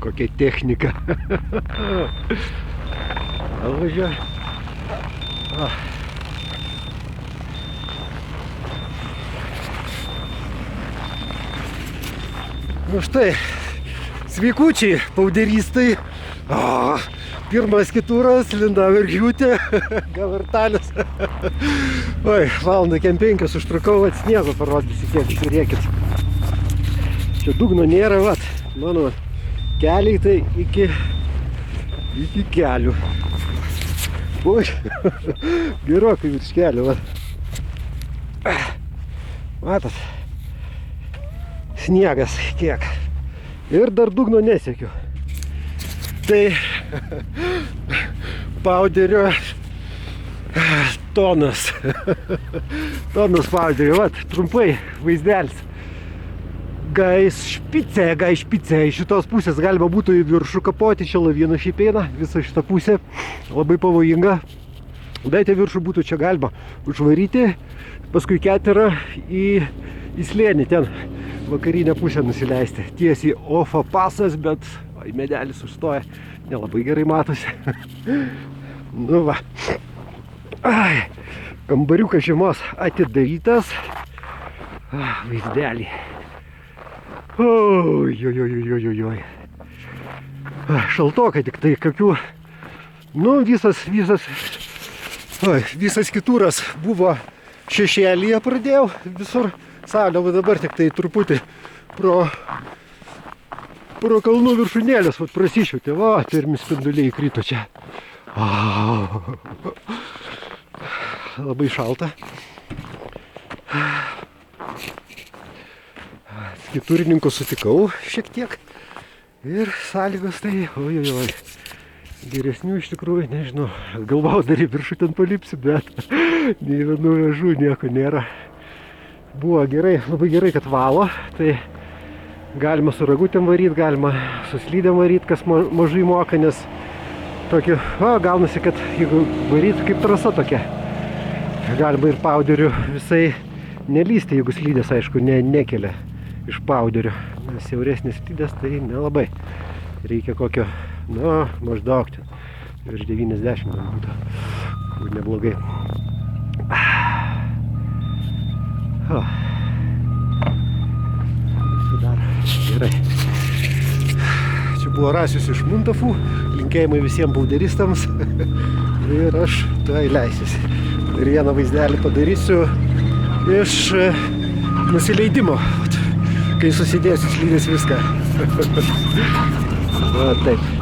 kokia technika. Važiuoju. Nu štai, sveikučiai, pauderistai. Pirmas kitūras, Linda Vergiūtė, Gavartalis. Oi, valandą kem 5 užtrukau, vat sniego parodysiu kiek, žiūrėkit. Čia dugno nėra, vat, mano keliai tai iki kelių. Oi, gerokai virš kelių, vat. Matot, sniegas kiek. Ir dar dugno nesiekiu. Tai pauderio tonas. Tonas pauderio, vat, trumpai vaizdelis. Gaišpicė. Iš šitos pusės galima būtų į viršų kapoti, čia lavina šiaip eina, visa šita pusė labai pavojinga. Bet į viršų būtų čia galima užvaryti, paskui keterą į slėnį, ten vakarinę pusę nusileisti. Tiesiai ofa pasas, bet medelis užstoja, nelabai gerai matosi. Nu va. Ai, kambariukas žiemos atidarytas. Vaizdelį. Oi. Šaltokai tik tai, kokių, nu visas kitūras buvo šešėlyje, pradėjau visur saulė, o dabar tik tai truputį pro kalnų viršūnėlės, vat prasišiautė, va, pirmi spinduliai įkrito čia. Labai šalta. Kitūrininko sutikau šiek tiek ir sąlygos tai, oi. Geresnių iš tikrųjų, nežinau, galvau dar į viršų ten palipsiu, bet nei vienų vežų nieko nėra. Buvo gerai, labai gerai, kad valo, tai galima su ragutėm varyt, galima su slydėm varyt, kas mažai moka, nes tokį, gaunasi, kad jeigu varyt kaip trasa tokia, galima ir pauderiu visai nelysti, jeigu slydės, aišku, nekelia iš pauderio. Siauresnis slydės, tai nelabai. Reikia kokio, maždaug ten, virš 90 būtų, neblogai. Gerai. Čia buvo Rasius iš Muntafų, linkėjimai visiems pauderistams ir aš tuoj leisiuosi. Ir vieną vaizdelį padarysiu iš nusileidimo, kai susidėsiu slydės viską. Va, taip.